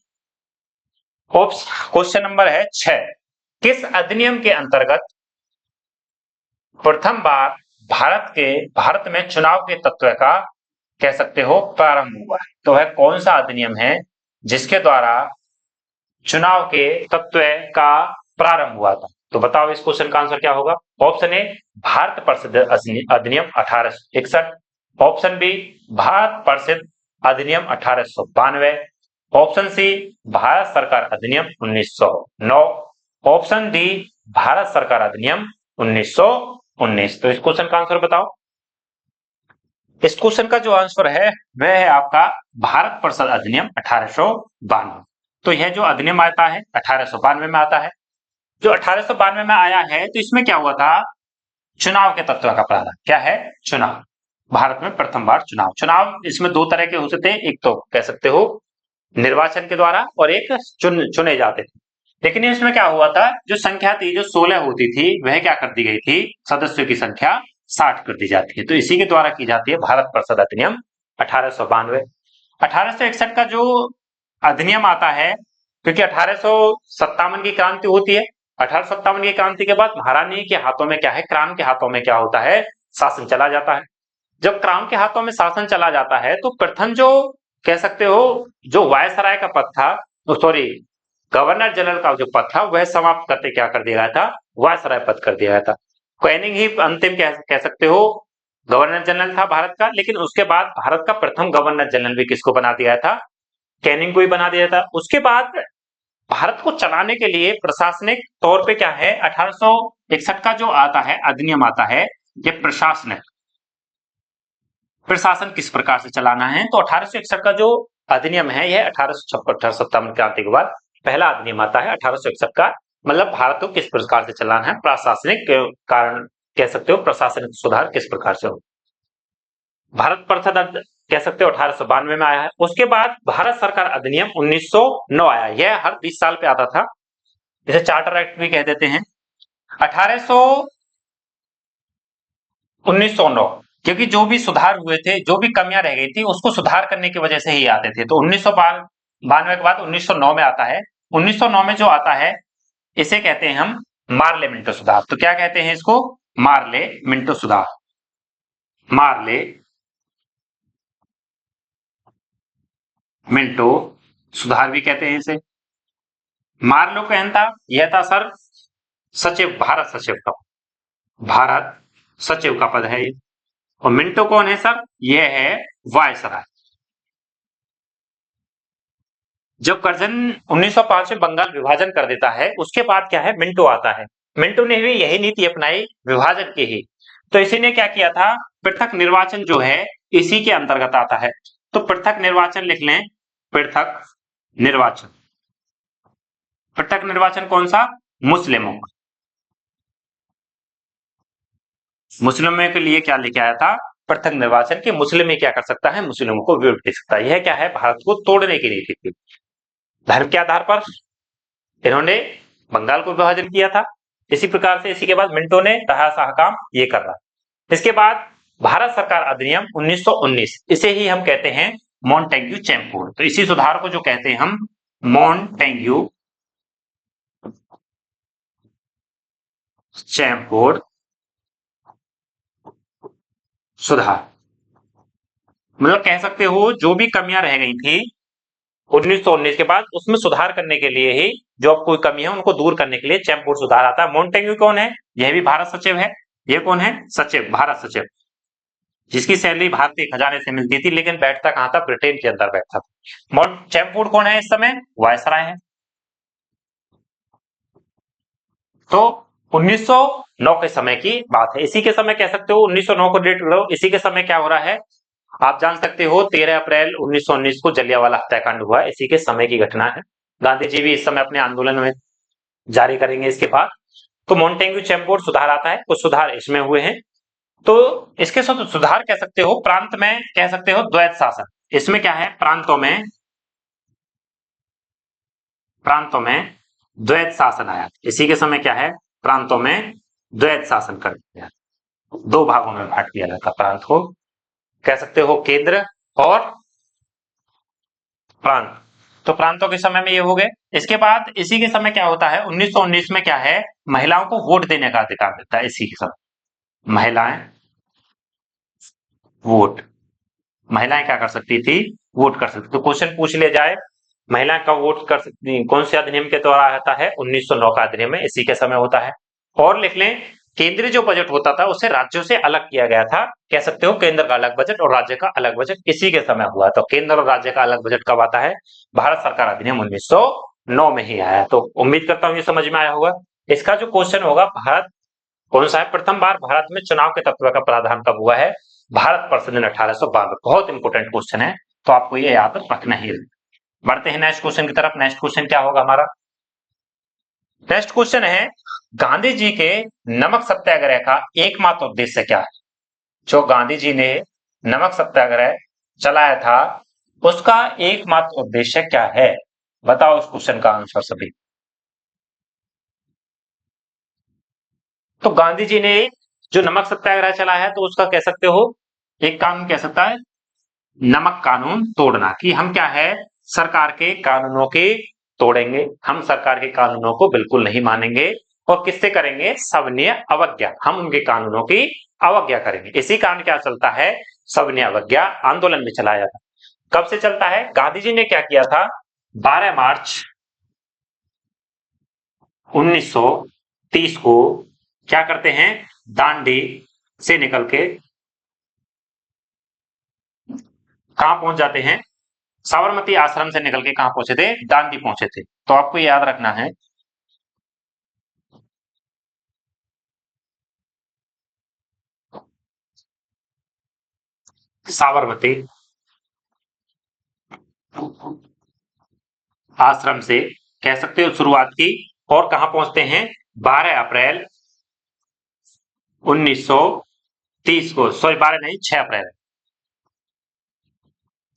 क्वेश्चन नंबर है 6। किस अधिनियम के अंतर्गत प्रथम बार भारत में चुनाव के तत्व का कह सकते हो प्रारंभ हुआ है। तो वह कौन सा अधिनियम है जिसके द्वारा चुनाव के तत्व का प्रारंभ हुआ था। तो बताओ इस क्वेश्चन का आंसर क्या होगा। ऑप्शन ए भारत परिषद अधिनियम 1861, ऑप्शन बी भारत परिषद अधिनियम 1892, ऑप्शन सी भारत सरकार अधिनियम 1909, ऑप्शन डी भारत सरकार अधिनियम 1919। तो इस क्वेश्चन का आंसर बताओ। इस क्वेश्चन का जो आंसर है वह है आपका भारत परिषद अधिनियम 1892। तो यह जो अधिनियम आता है 1892 में आता है। जो 1892 में आया है, तो इसमें क्या हुआ था, चुनाव के तत्व का प्रावधान। क्या है, चुनाव। भारत में प्रथम बार चुनाव इसमें दो तरह के होते थे, एक तो कह सकते हो निर्वाचन के द्वारा और एक चुने जाते थे। लेकिन इसमें क्या हुआ था, जो संख्या थी जो 16 होती थी वह क्या कर दी गई थी, सदस्यों की संख्या 60 कर दी जाती है। तो इसी के द्वारा की जाती है भारत परिषद अधिनियम 1892। 1861 का जो अधिनियम आता है, क्योंकि 1857 की क्रांति होती है, 1857 की क्रांति के बाद महारानी के हाथों में क्या है, क्राउन के हाथों में क्या होता है, शासन चला जाता है। जब क्राउन के हाथों में शासन चला जाता है, तो प्रथम जो कह सकते हो जो वायसराय का पद था, सॉरी गवर्नर जनरल का जो पद था वह समाप्त करके क्या कर दिया गया था, वायसराय पद कर दिया गया था। कैनिंग ही अंतिम कह सकते हो गवर्नर जनरल था भारत का, लेकिन उसके बाद भारत का प्रथम गवर्नर जनरल भी किसको बना दिया था, कैनिंग को ही बना दिया था। उसके बाद भारत को चलाने के लिए प्रशासनिक तौर पे क्या है, 1861 का जो आता है अधिनियम आता है, ये प्रशासनिक प्रशासन किस प्रकार से चलाना है। तो 1861 का जो अधिनियम है यह 1857 क्रांति के बाद पहला अधिनियम आता है 1861 का, मतलब भारत को किस प्रकार से चलाना है, प्रशासनिक कारण कह सकते हो प्रशासनिक सुधार किस प्रकार से हो। भारत परिषद कह सकते हो 1892 में आया है। उसके बाद भारत सरकार अधिनियम 1909 आया, यह हर 20 साल पे आता था, जिसे चार्टर एक्ट भी कह देते हैं। 1909, क्योंकि जो भी सुधार हुए थे, जो भी कमियां रह गई थी उसको सुधार करने की वजह से ही आते थे। तो 1992 के बाद 1909 में आता है। 1909 में जो आता है इसे कहते हैं हम मार्ले मिंटो सुधार। तो क्या कहते हैं इसको, मार्ले मिंटो सुधार। मार्ले मिंटो सुधार भी कहते हैं इसे। मार्लो कहन था, यह था सर सचिव, भारत सचिव का, भारत सचिव का पद है ये। और मिंटो कौन है सर, यह है वायसराय। जब करजन 1905 में बंगाल विभाजन कर देता है, उसके बाद क्या है, मिंटो आता है। मिंटो ने भी यही नीति अपनाई विभाजन की ही। तो इसी ने क्या किया था, पृथक निर्वाचन जो है इसी के अंतर्गत आता है। तो पृथक निर्वाचन लिख लें, पृथक निर्वाचन। पृथक निर्वाचन कौन सा, मुस्लिमों का। मुस्लिमों के लिए क्या लेके आया था, पृथक निर्वाचन की। मुस्लिम क्या कर सकता है, मुस्लिमों को वोट दे सकता है। यह क्या है, भारत को तोड़ने की नीति थी। धर्म के आधार पर इन्होंने बंगाल को विभाजन किया था। इसी प्रकार से इसी के बाद मिंटो ने रहा सा काम ये कर रहा। इसके बाद भारत सरकार अधिनियम 1919, इसे ही हम कहते हैं मॉन्टेग्यू चैम्पूर्ड। तो इसी सुधार को जो कहते हैं हम मॉन्टेग्यू चैम्पूर्ड सुधार। मतलब कह सकते हो जो भी कमियां रह गई थी 1919 के बाद, उसमें सुधार करने के लिए ही, जो अब कोई कमी है उनको दूर करने के लिए चैम्पूर्ड सुधार आता है। मॉन्टेग्यू कौन है, यह भी भारत सचिव है। ये कौन है, सचिव, भारत सचिव, जिसकी सैलरी भारतीय खजाने से मिलती थी, लेकिन बैठता कहां था, ब्रिटेन के अंदर बैठता था। चैम्पूर्ड कौन है इस समय, वायसराय है। तो 1909 के समय की बात है। इसी के समय कह सकते हो 1909 को डेट लो, इसी के समय क्या हो रहा है आप जान सकते हो, 13 अप्रैल 1919 को जलियांवाला हत्याकांड हुआ, इसी के समय की घटना है। गांधी जी भी इस समय अपने आंदोलन में जारी करेंगे इसके बाद। तो मॉन्टेग्यू चैम्पूर्ड सुधार आता है, कुछ सुधार इसमें हुए हैं। तो इसके सुधार कह सकते हो, प्रांत में कह सकते हो द्वैत शासन। इसमें क्या है, प्रांतों में द्वैत शासन आया। इसी के समय क्या है, प्रांतों में द्वैत शासन कर दिया, दो भागों में बांट दिया जाता प्रांत को, कह सकते हो केंद्र और प्रांत। तो प्रांतों के समय में ये हो गए। इसके बाद इसी के समय क्या होता है, 1919 में क्या है, महिलाओं को वोट देने का अधिकार देता है। इसी के समय महिलाएं वोट, महिलाएं क्या कर सकती थी, वोट कर सकती। तो क्वेश्चन पूछ लिया जाए, महिला का वोट कर सकती कौन से अधिनियम के द्वारा आता है, 1909 का अधिनियम है, इसी के समय होता है। और लिख लें, केंद्रीय जो बजट होता था उसे राज्यों से अलग किया गया था। कह सकते हो केंद्र का अलग बजट और राज्य का अलग बजट इसी के समय हुआ। तो केंद्र और राज्य का अलग बजट कब आता है, भारत सरकार अधिनियम 1909 में ही आया। तो उम्मीद करता हूं ये समझ में आया होगा। इसका जो क्वेश्चन होगा, भारत कौन सा है, प्रथम बार भारत में चुनाव के तत्व का प्रावधान कब हुआ है, भारत परिषद ने 1892। बहुत इंपोर्टेंट क्वेश्चन है, तो आपको ये याद रखना ही। बढ़ते हैं नेक्स्ट क्वेश्चन की तरफ। नेक्स्ट क्वेश्चन क्या होगा हमारा, नेक्स्ट क्वेश्चन है, गांधी जी के नमक सत्याग्रह का एकमात्र उद्देश्य क्या है? जो गांधी जी ने नमक सत्याग्रह चलाया था उसका एकमात्र उद्देश्य क्या है? बताओ इस क्वेश्चन का आंसर सभी। तो गांधी जी ने जो नमक सत्याग्रह चलाया है तो उसका कह सकते हो एक कानून कह सकता है नमक कानून तोड़ना, कि हम क्या है सरकार के कानूनों के तोड़ेंगे, हम सरकार के कानूनों को बिल्कुल नहीं मानेंगे और किससे करेंगे? सविनय अवज्ञा, हम उनके कानूनों की अवज्ञा करेंगे। इसी कारण क्या चलता है? सविनय अवज्ञा आंदोलन भी चलाया था। कब से चलता है? गांधी जी ने क्या किया था? 12 मार्च 1930 को क्या करते हैं? दांडी से निकल के कहां पहुंच जाते हैं? साबरमती आश्रम से निकल के कहां पहुंचे थे? दांडी पहुंचे थे। तो आपको याद रखना है साबरमती आश्रम से कह सकते हो शुरुआत की और कहां पहुंचते हैं? 12 अप्रैल 1930 को, सॉरी 12 नहीं 6 अप्रैल,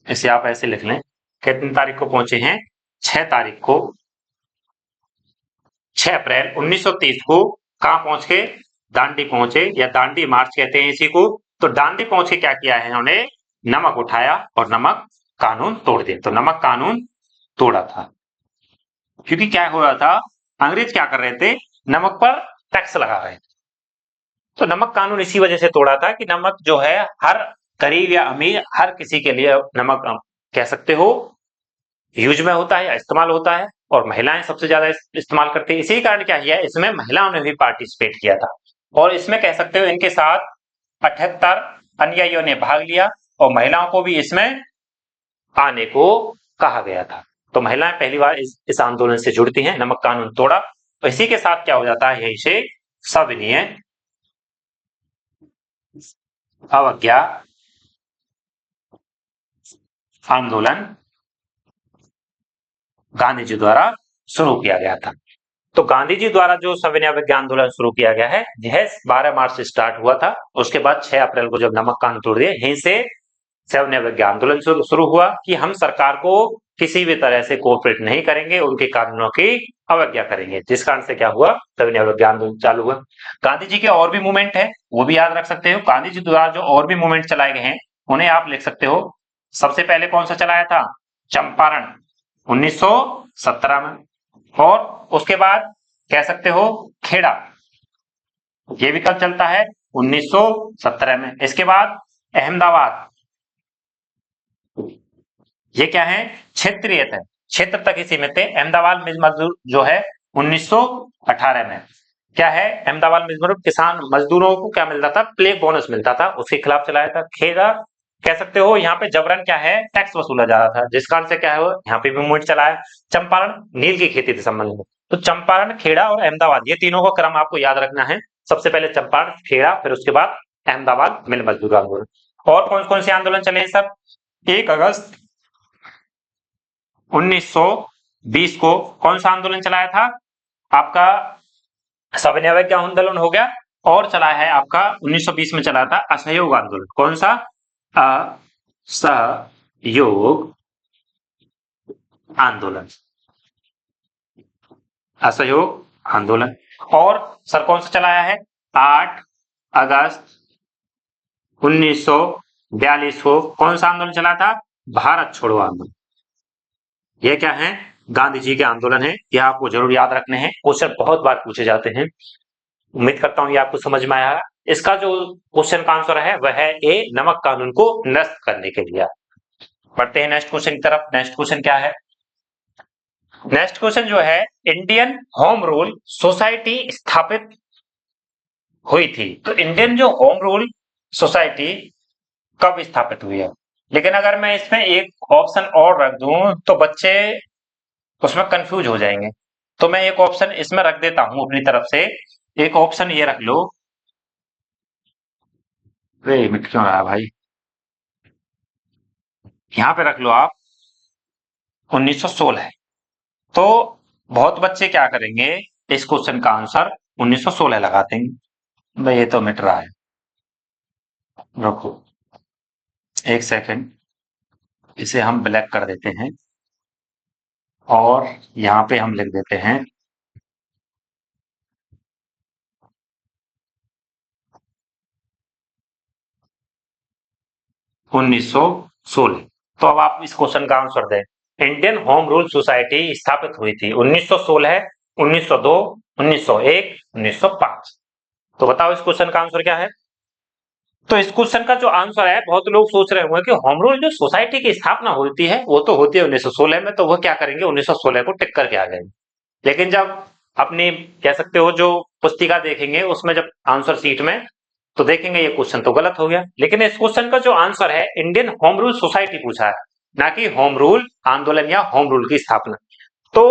इसे आप ऐसे लिख लें। कितनी तारीख को पहुंचे हैं? 6 तारीख को, 6 अप्रैल 1930 को कहां पहुंच के? दांडी पहुंचे, या दांडी मार्च कहते हैं इसी को। तो दांडी पहुंच के क्या किया है इन्होंने? नमक उठाया और नमक कानून तोड़ दिया। तो नमक कानून तोड़ा था क्योंकि क्या हो रहा था? अंग्रेज क्या कर रहे थे? नमक पर टैक्स लगा रहे थे। तो नमक कानून इसी वजह से तोड़ा था कि नमक जो है हर गरीब या अमीर हर किसी के लिए नमक कह सकते हो यूज में होता है या इस्तेमाल होता है, और महिलाएं सबसे ज्यादा इस्तेमाल करती है। इसी कारण क्या किया, इसमें महिलाओं ने भी पार्टिसिपेट किया था और इसमें कह सकते हो इनके साथ 78 अनुयायियों ने भाग लिया और महिलाओं को भी इसमें आने को कहा गया था। तो महिलाएं पहली बार इस आंदोलन से जुड़ती हैं, नमक कानून तोड़ा। तो इसी के साथ क्या हो जाता है? यही से सविनय अवज्ञा आंदोलन गांधी जी द्वारा शुरू किया गया था। तो गांधी जी द्वारा जो सविनय अवज्ञा आंदोलन शुरू किया गया है यह 12 मार्च से स्टार्ट हुआ था। उसके बाद 6 अप्रैल को जब नमक कानून तोड़ दिए, यहीं से सविनय अवज्ञा आंदोलन शुरू हुआ कि हम सरकार को किसी भी तरह से कोऑपरेट नहीं करेंगे, उनके कानूनों की अवज्ञा करेंगे। जिस कारण से क्या हुआ? सविनय अवज्ञा आंदोलन चालू हुआ। गांधी जी के और भी मूवमेंट है, वो भी याद रख सकते हो। गांधी जी द्वारा जो और भी मूवमेंट चलाए गए हैं उन्हें आप लिख सकते हो। सबसे पहले कौन सा चलाया था? चंपारण 1917 में, और उसके बाद कह सकते हो खेड़ा, ये भी कब चलता है? 1917 में। इसके बाद अहमदाबाद, ये क्या है? क्षेत्रीय थे, क्षेत्र तक ही सीमित थे। अहमदाबाद मिल मजदूर जो है 1918 में क्या है? अहमदाबाद मिल मजदूर किसान मजदूरों को क्या मिलता था? प्लेग बोनस मिलता था, उसके खिलाफ चलाया था। खेड़ा कह सकते हो यहाँ पे जबरन क्या है? टैक्स वसूला जा रहा था, जिस कारण से क्या है यहाँ पे भी मूवमेंट चलाया। चंपारण नील की खेती से संबंधित में। तो चंपारण, खेड़ा और अहमदाबाद, ये तीनों का क्रम आपको याद रखना है। सबसे पहले चंपारण, खेड़ा, फिर उसके बाद अहमदाबाद मिल मजदूर आंदोलन। और कौन कौन से आंदोलन चले हैं सब? 1 अगस्त 1920 को कौन सा आंदोलन चलाया था? आपका सविनय अवज्ञा आंदोलन हो गया। और चला है आपका 1920 में चला था असहयोग आंदोलन। कौन सा? असहयोग आंदोलन, असहयोग आंदोलन। और सर कौन सा चलाया है? 8 अगस्त 1942 को कौन सा आंदोलन चला था? भारत छोड़ो आंदोलन। ये क्या है? गांधी जी के आंदोलन है। यह आपको जरूर याद रखने हैं, क्वेश्चन बहुत बार पूछे जाते हैं। उम्मीद करता हूं ये आपको समझ में आया। इसका जो क्वेश्चन का आंसर है वह है ए, नमक कानून को नष्ट करने के लिए। बढ़ते हैं नेक्स्ट क्वेश्चन की तरफ। नेक्स्ट क्वेश्चन क्या है? नेक्स्ट क्वेश्चन जो है, इंडियन होम रूल सोसाइटी स्थापित हुई थी। तो इंडियन जो होम रूल सोसाइटी कब स्थापित हुई है? लेकिन अगर मैं इसमें एक ऑप्शन और रख दूं तो बच्चे उसमें कंफ्यूज हो जाएंगे। तो मैं एक ऑप्शन इसमें रख देता हूं अपनी तरफ से। एक ऑप्शन ये रख लो, अरे मिट क्यों रहा है भाई, यहां पे रख लो आप 1916। तो बहुत बच्चे क्या करेंगे, इस क्वेश्चन का आंसर 1916 लगा देंगे। भाई ये तो मिट रहा है, रुको एक सेकंड, इसे हम ब्लैक कर देते हैं और यहां पे हम लिख देते हैं 1916। तो अब आप इस क्वेश्चन का आंसर दें। इंडियन होम रूल सोसाइटी स्थापित हुई थी 1916, 1902, 1901, 1905। तो बताओ इस क्वेश्चन का आंसर क्या है। तो इस क्वेश्चन का जो आंसर है, बहुत लोग सोच रहे होंगे कि होम रूल जो सोसाइटी की स्थापना होती है वो तो होती है 1916 में, तो वो क्या करेंगे 1916 को टिक करके आ गए। लेकिन जब अपनी कह सकते हो जो पुस्तिका देखेंगे उसमें जब आंसर सीट में, तो देखेंगे ये क्वेश्चन तो गलत हो गया। लेकिन इस क्वेश्चन का जो आंसर है इंडियन होम रूल सोसाइटी पूछा है, ना कि होम रूल आंदोलन या होम रूल की स्थापना। तो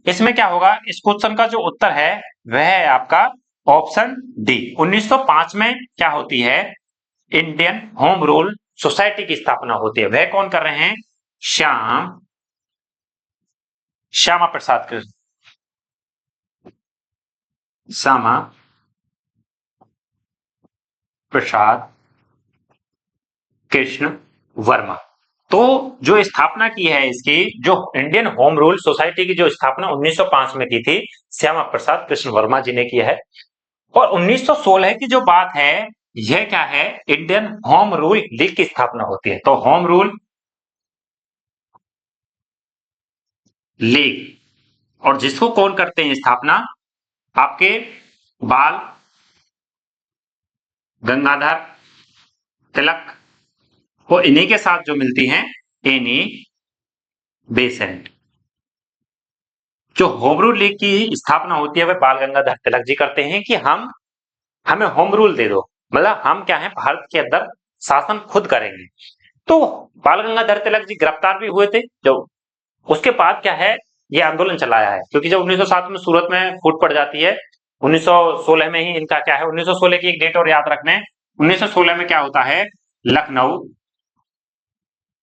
इसमें क्या होगा, इस क्वेश्चन का जो उत्तर है वह है आपका ऑप्शन डी। 1905 में क्या होती है, इंडियन होम रूल सोसाइटी की स्थापना होती है। वह कौन कर रहे हैं, श्यामा प्रसाद कृष्ण, श्यामा प्रसाद कृष्ण वर्मा। तो जो स्थापना की है इसकी, जो इंडियन होम रूल सोसाइटी की जो स्थापना 1905 में की थी, श्यामा प्रसाद कृष्ण वर्मा जी ने की है। और 1916 की जो बात है, यह क्या है, इंडियन होम रूल लीग की स्थापना होती है। तो होम रूल लीग, और जिसको कौन करते हैं स्थापना, आपके बाल गंगाधर तिलक, वो इन्हीं के साथ जो मिलती हैं एनी बेसेंट। जो होम रूल लीग की स्थापना होती है वह बाल गंगाधर तिलक जी करते हैं कि हमें होम रूल दे दो, मतलब हम क्या है भारत के अंदर शासन खुद करेंगे। तो बाल गंगाधर तिलक जी गिरफ्तार भी हुए थे, जो उसके बाद क्या है ये आंदोलन चलाया है, क्योंकि जब 1907 में सूरत में फूट पड़ जाती है, 1916 में ही इनका क्या है, 1916 की एक डेट और याद रखना है, 1916 में क्या होता है, लखनऊ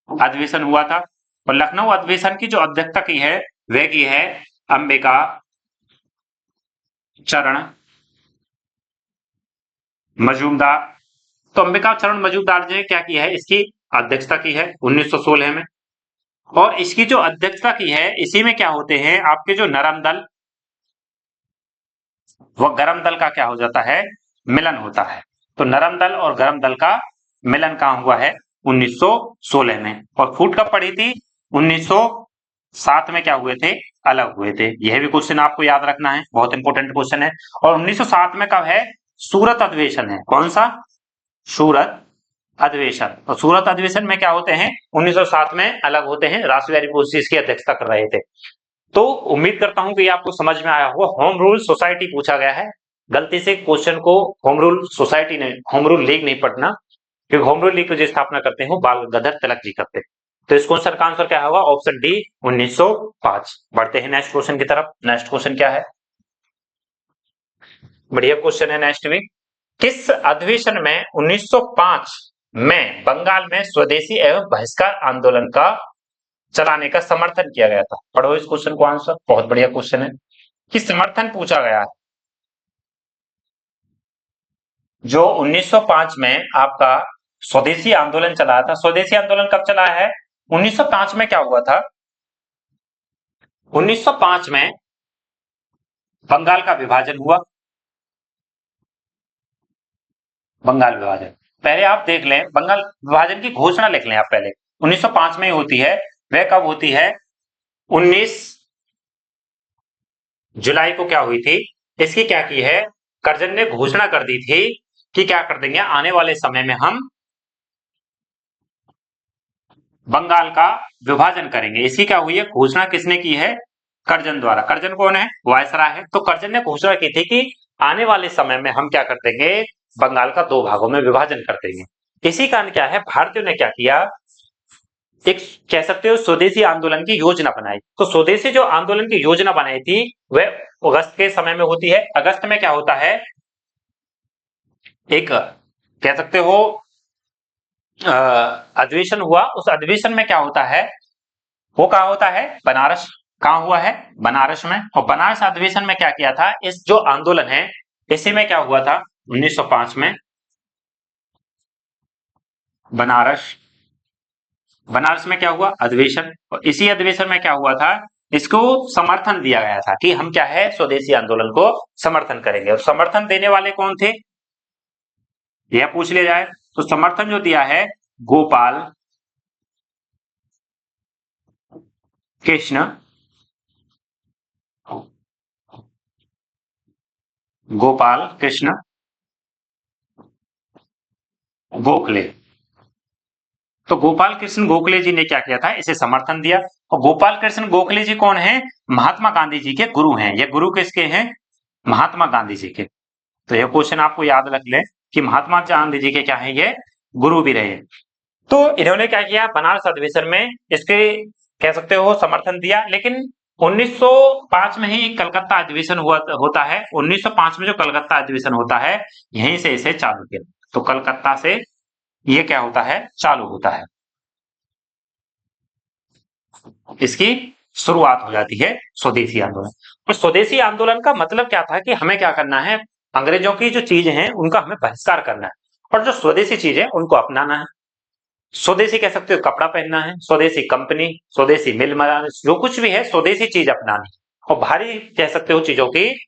अधिवेशन हुआ था। और लखनऊ अधिवेशन की जो अध्यक्षता की है वह की है अंबिका चरण मजूमदार। तो अंबिका चरण मजूमदार जी ने क्या किया है, इसकी अध्यक्षता की है 1916 में। और इसकी जो अध्यक्षता की है, इसी में क्या होते हैं आपके जो नरम दल व गरम दल का क्या हो जाता है, मिलन होता है। तो नरम दल और गरम दल का मिलन कहां हुआ है, 1916 में। और फूट कब पड़ी थी, 1907 में क्या हुए थे, अलग हुए थे। यह भी क्वेश्चन आपको याद रखना है, बहुत इंपॉर्टेंट क्वेश्चन है। और 1907 में कब है, सूरत अधिवेशन है। कौन सा, सूरत अधिवेशन। और सूरत अधिवेशन में क्या होते हैं, 1907 में अलग होते हैं, रासबिहारी बोस जी इसकी अध्यक्षता कर रहे थे। तो उम्मीद करता हूं कि आपको समझ में आया होगा। होम रूल सोसाइटी पूछा गया है, गलती से क्वेश्चन को होम रूल सोसाइटी ने, होम रूल लीग नहीं पढ़ना, क्योंकि होम रूल लीग की जो स्थापना करते हैं बाल गंगाधर तिलक जी करते हैं। तो इस क्वेश्चन का आंसर क्या होगा, ऑप्शन डी 1905। बढ़ते हैं नेक्स्ट क्वेश्चन की तरफ। नेक्स्ट क्वेश्चन क्या है, बढ़िया क्वेश्चन है नेक्स्ट भी। किस अधिवेशन में 1905 में बंगाल में स्वदेशी एवं बहिष्कार आंदोलन का चलाने का समर्थन किया गया था। पढ़ो इस क्वेश्चन को आंसर, बहुत बढ़िया क्वेश्चन है कि समर्थन पूछा गया है। जो 1905 में आपका स्वदेशी आंदोलन चलाया था, स्वदेशी आंदोलन कब चला है, 1905 में क्या हुआ था, 1905 में बंगाल का विभाजन हुआ। बंगाल विभाजन पहले आप देख लें, बंगाल विभाजन की घोषणा लिख लें आप पहले, 1905 में होती है। वह कब होती है, 19 जुलाई को क्या हुई थी, इसकी क्या की है, करजन ने घोषणा कर दी थी कि क्या कर देंगे, आने वाले समय में हम बंगाल का विभाजन करेंगे। इसकी क्या हुई है, घोषणा किसने की है, करजन द्वारा। करजन कौन है, वायसराय है। तो करजन ने घोषणा की थी कि आने वाले समय में हम क्या कर देंगे, बंगाल का 2 भागों में विभाजन कर देंगे। इसी कारण क्या है, भारतीयों ने क्या किया, एक कह सकते हो स्वदेशी आंदोलन की योजना बनाई। तो स्वदेशी जो आंदोलन की योजना बनाई थी वह अगस्त के समय में होती है। अगस्त में क्या होता है, एक कह सकते हो अधिवेशन हुआ। उस अधिवेशन में क्या होता है, वो कहा होता है बनारस। कहाँ हुआ है? बनारस में। और बनारस अधिवेशन में क्या किया था? इस जो आंदोलन है इसी में क्या हुआ था? 1905 में बनारस में क्या हुआ? अधिवेशन। और इसी अधिवेशन में क्या हुआ था? इसको समर्थन दिया गया था कि हम क्या है, स्वदेशी आंदोलन को समर्थन करेंगे। और समर्थन देने वाले कौन थे, यह पूछ लिया जाए तो समर्थन जो दिया है गोपाल कृष्ण गोखले। तो गोपाल कृष्ण गोखले जी ने क्या किया था? इसे समर्थन दिया। और गोपाल कृष्ण गोखले जी कौन है? महात्मा गांधी जी के गुरु हैं। ये गुरु किसके हैं? महात्मा गांधी जी के। तो यह क्वेश्चन आपको याद रख लें कि महात्मा गांधी जी के क्या है, ये गुरु भी रहे। तो इन्होंने क्या किया? बनारस अधिवेशन में इसके कह सकते हो समर्थन दिया। लेकिन 1905 में ही कलकत्ता अधिवेशन होता है। 1905 में जो कलकत्ता अधिवेशन होता है यहीं से इसे चालू किया। तो कलकत्ता से ये क्या होता है? चालू होता है, इसकी शुरुआत हो जाती है स्वदेशी आंदोलन। और स्वदेशी आंदोलन का मतलब क्या था कि हमें क्या करना है? अंग्रेजों की जो चीजें हैं उनका हमें बहिष्कार करना है और जो स्वदेशी चीजें उनको अपनाना है। स्वदेशी कह सकते हो कपड़ा पहनना है, स्वदेशी कंपनी, स्वदेशी मिल बनाना, जो कुछ भी है स्वदेशी चीज अपनानी। और भारी कह सकते हो चीजों की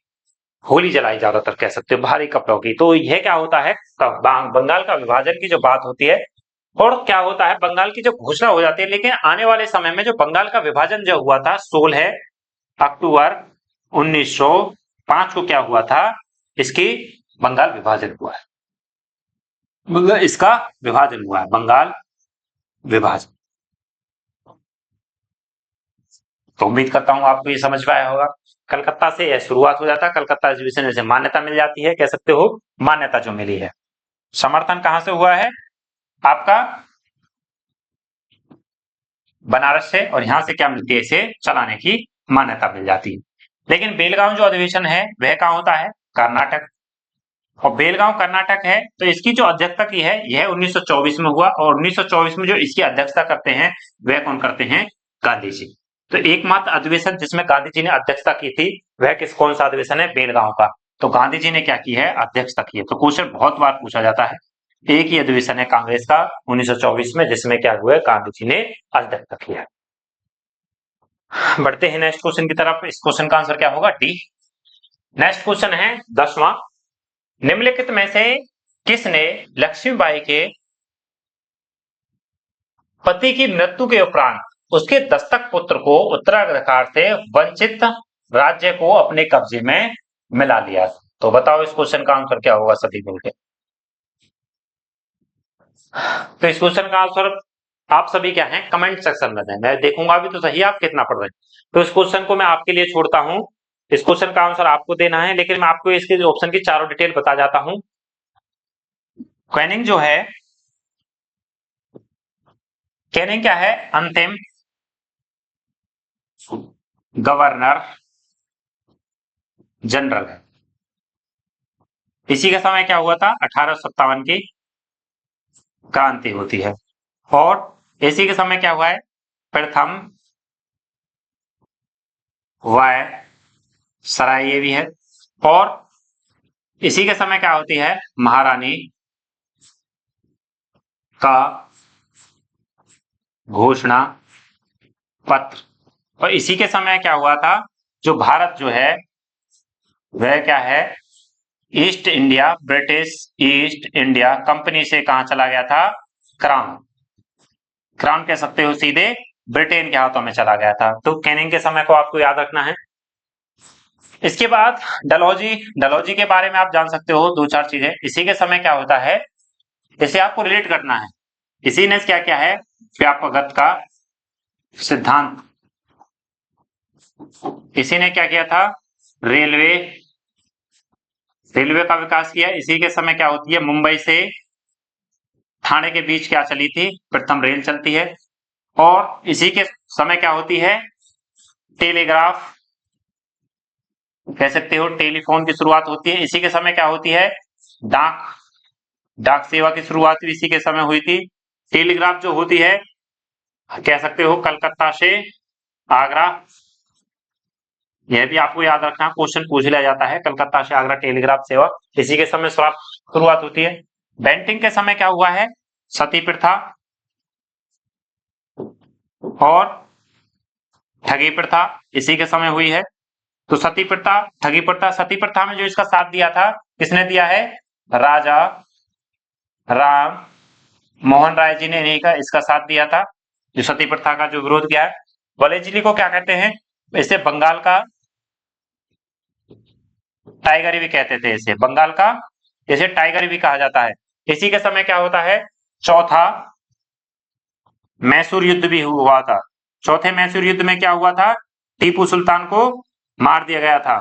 होली जलाई, ज्यादातर कह सकते हो भारी कपड़ों की। तो यह क्या होता है? बंगाल का विभाजन की जो बात होती है और क्या होता है, बंगाल की जो घोषणा हो जाती है। लेकिन आने वाले समय में जो बंगाल का विभाजन जो हुआ था 16 अक्टूबर 1905 को क्या हुआ था? इसकी बंगाल विभाजन हुआ है, मतलब इसका विभाजन हुआ है, बंगाल विभाजन। तो उम्मीद करता हूं आपको ये समझ में आया होगा। कलकत्ता से यह शुरुआत हो जाता है, कलकत्ता अधिवेशन से मान्यता मिल जाती है, कह सकते हो मान्यता जो मिली है। समर्थन कहां से हुआ है आपका? बनारस से। और यहां से क्या मिलती है? इसे चलाने की मान्यता मिल जाती है। लेकिन बेलगांव जो अधिवेशन है वह कहां होता है? कर्नाटक। और बेलगांव कर्नाटक है तो इसकी जो अध्यक्षता की है यह 1924 में हुआ। और 1924 में जो इसकी अध्यक्षता करते हैं वह कौन करते हैं? गांधी जी। तो एकमात्र अधिवेशन जिसमें गांधी जी ने अध्यक्षता की थी वह कौन सा अधिवेशन है? बेलगांव का। तो गांधी जी ने क्या की है? अध्यक्षता की है। तो क्वेश्चन बहुत बार पूछा जाता है। एक ही अधिवेशन है कांग्रेस का 1924 में जिसमें क्या हुआ है? गांधी जी ने अध्यक्षता किया। बढ़ते हैं नेक्स्ट क्वेश्चन की तरफ। इस क्वेश्चन का आंसर क्या होगा? डी। नेक्स्ट क्वेश्चन है 10वां। निम्नलिखित में से किसने लक्ष्मीबाई के पति की मृत्यु के उपरांत उसके दस्तक पुत्र को उत्तराधिकार से वंचित राज्य को अपने कब्जे में मिला लिया? तो बताओ इस क्वेश्चन का आंसर क्या होगा सभी मिलकर। तो इस क्वेश्चन का आंसर आप सभी क्या है कमेंट सेक्शन में दें। मैं देखूंगा अभी तो सही आप कितना पढ़ रहे हैं। तो इस क्वेश्चन को मैं आपके लिए छोड़ता हूं। इस क्वेश्चन का आंसर आपको देना है, लेकिन मैं आपको इसके ऑप्शन की चारों डिटेल बता जाता हूं। कैनिंग जो है, कैनिंग क्या है? अंतिम गवर्नर जनरल है। इसी का समय क्या हुआ था? 1857 की क्रांति होती है। और इसी के समय क्या हुआ है? प्रथम वाय सराय, ये भी है। और इसी के समय क्या होती है? महारानी का घोषणा पत्र। और इसी के समय क्या हुआ था? जो भारत जो है वह क्या है? East India, British east India company से कहां चला गया था? क्राउन, क्राउन कह सकते हो सीधे ब्रिटेन के हाथों में चला गया था। तो कैनिंग के समय को आपको याद रखना है। इसके बाद डलहौजी, डलहौजी के बारे में आप जान सकते हो दो चार चीजें। इसी के समय क्या होता है, इसे आपको रिलेट करना है। इसी ने क्या क्या है? व्यापकता का सिद्धांत। इसी ने क्या किया था? रेलवे, रेलवे का विकास किया। इसी के समय क्या होती है? मुंबई से ठाणे के बीच क्या चली थी? प्रथम रेल चलती है। और इसी के समय क्या होती है? टेलीग्राफ कह सकते हो, टेलीफोन की शुरुआत होती है। इसी के समय क्या होती है? डाक, डाक सेवा की शुरुआत भी इसी के समय हुई थी। टेलीग्राफ जो होती है कह सकते हो कलकत्ता से आगरा, यह भी आपको याद रखना, क्वेश्चन पूछ लिया जाता है। कलकत्ता से आगरा टेलीग्राफ सेवा इसी के समय शुरुआत होती है। बेंटिंग के समय क्या हुआ है? सती प्रथा और ठगी प्रथा इसी के समय हुई है। तो सती प्रथा, ठगी प्रथा, सती प्रथा में जो इसका साथ दिया था, किसने दिया है? राजा राम मोहन राय जी ने इसका साथ दिया था, जो सती प्रथा का जो विरोध किया है। वलेजली को क्या कहते हैं? इसे बंगाल का टाइगर भी कहते थे, इसे बंगाल का इसे टाइगर भी कहा जाता है। इसी के समय क्या होता है? चौथा मैसूर युद्ध भी हुआ था। चौथे मैसूर युद्ध में क्या हुआ था? टीपू सुल्तान को मार दिया गया था,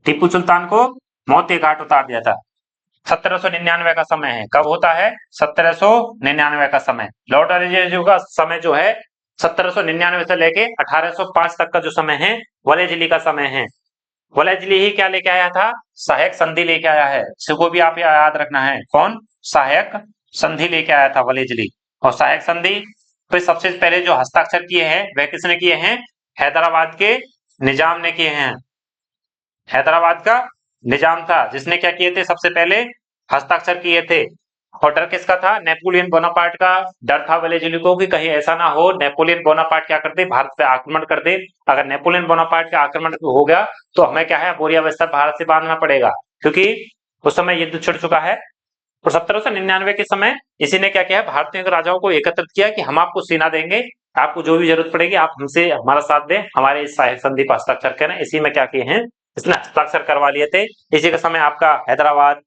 टीपू सुल्तान को मौत के घाट उतार दिया था। 1799 का समय है। कब होता है? 1799 का समय। लॉर्ड एलिजाबेथ का समय जो है 1799 से लेके 1805 तक का जो समय है वलेजली का समय है। वलेजली ही क्या लेके आया था? सहायक संधि लेके आया है। इसको भी आप याद रखना है। कौन? सहायक संधि लेके आया था वलेजली। और सहायक संधि पे सबसे पहले जो हस्ताक्षर किए हैं वह किसने किए हैं? हैदराबाद के निजाम ने किए हैं। हैदराबाद का निजाम था जिसने क्या किए थे? सबसे पहले हस्ताक्षर किए थे। और डर किसका था? नेपोलियन बोनापार्ट का डर था वलेजली को कि कहीं ऐसा ना हो नेपोलियन बोनापार्ट क्या कर दे? भारत पे आक्रमण कर दे। अगर नेपोलियन बोनापार्ट का आक्रमण हो गया तो हमें क्या है? बोरिया बिस्तर भारत से बांधना पड़ेगा, क्योंकि उस समय युद्ध छिड़ चुका है। और 1799 के समय इसी ने क्या किया? भारतीय राजाओं को एकत्रित किया कि हम आपको सेना देंगे, आपको जो भी जरूरत पड़ेगी आप हमसे हमारा साथ दें, हमारे इस सहायक संधि पर हस्ताक्षर करें। इसी में क्या किए हैं? इसने हस्ताक्षर करवा लिए थे। इसी के समय आपका हैदराबाद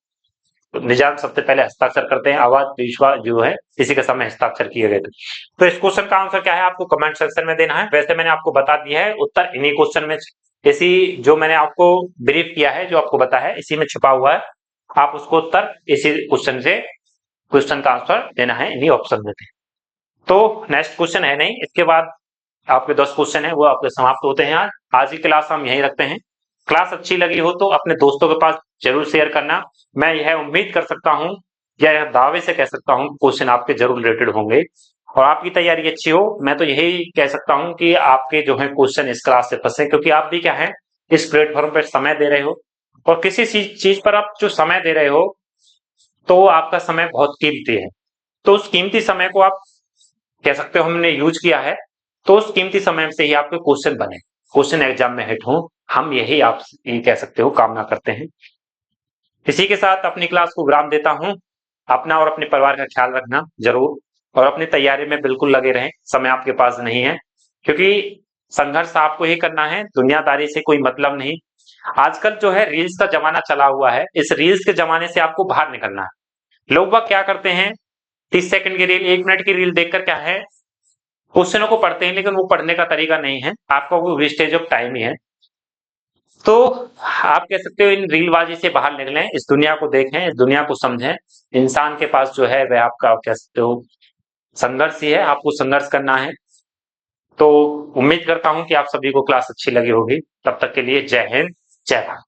निजाम सबसे पहले हस्ताक्षर करते हैं। अवध पेशवा जो है इसी के समय हस्ताक्षर किए गए थे। तो इस क्वेश्चन का आंसर क्या है आपको कमेंट सेक्शन में देना है। वैसे मैंने आपको बता दिया है उत्तर इन्हीं क्वेश्चन में, इसी जो मैंने आपको ब्रीफ किया है, जो आपको बताया है, इसी में छिपा हुआ है। आप उसको उत्तर इसी क्वेश्चन से, क्वेश्चन का आंसर देना है इन्हीं ऑप्शन में। तो नेक्स्ट क्वेश्चन है नहीं, इसके बाद आपके 10 क्वेश्चन है वो आपके समाप्त होते हैं। आज की क्लास हम यहीं रखते हैं। क्लास अच्छी लगी हो तो अपने दोस्तों के पास जरूर शेयर करना। मैं यह उम्मीद कर सकता हूं या यह दावे से कह सकता हूं क्वेश्चन आपके जरूर रिलेटेड होंगे और आपकी तैयारी अच्छी हो। मैं तो यही कह सकता हूं कि आपके जो है क्वेश्चन इस क्लास से फंसे, क्योंकि आप भी क्या है इस प्लेटफॉर्म पर समय दे रहे हो और किसी चीज पर आप जो समय दे रहे हो तो आपका समय बहुत कीमती है। तो उस कीमती समय को आप कह सकते हो हमने यूज किया है, तो उस कीमती समय से ही आपके क्वेश्चन बने, क्वेश्चन एग्जाम में हिट हो, हम यही आप ये कह सकते हो कामना करते हैं। इसी के साथ अपनी क्लास को विराम देता हूं। अपना और अपने परिवार का ख्याल रखना जरूर और अपनी तैयारी में बिल्कुल लगे रहें। समय आपके पास नहीं है, क्योंकि संघर्ष आपको ही करना है, दुनियादारी से कोई मतलब नहीं। आजकल जो है रील्स का जमाना चला हुआ है, इस रील्स के जमाने से आपको बाहर निकलना है। लोग बाग क्या करते हैं? 30 सेकंड की रील, 1 मिनट की रील देखकर क्या है क्वेश्चनों को पढ़ते हैं, लेकिन वो पढ़ने का तरीका नहीं है, आपका वो वेस्टेज ऑफ टाइम ही है। तो आप कह सकते हो इन रीलबाजी से बाहर निकलें, इस दुनिया को देखें, इस दुनिया को समझें। इंसान के पास जो है वह आपका कह सकते हो संघर्ष ही है, आपको संघर्ष करना है। तो उम्मीद करता हूं कि आप सभी को क्लास अच्छी लगी होगी। तब तक के लिए जय हिंद, जय भारत।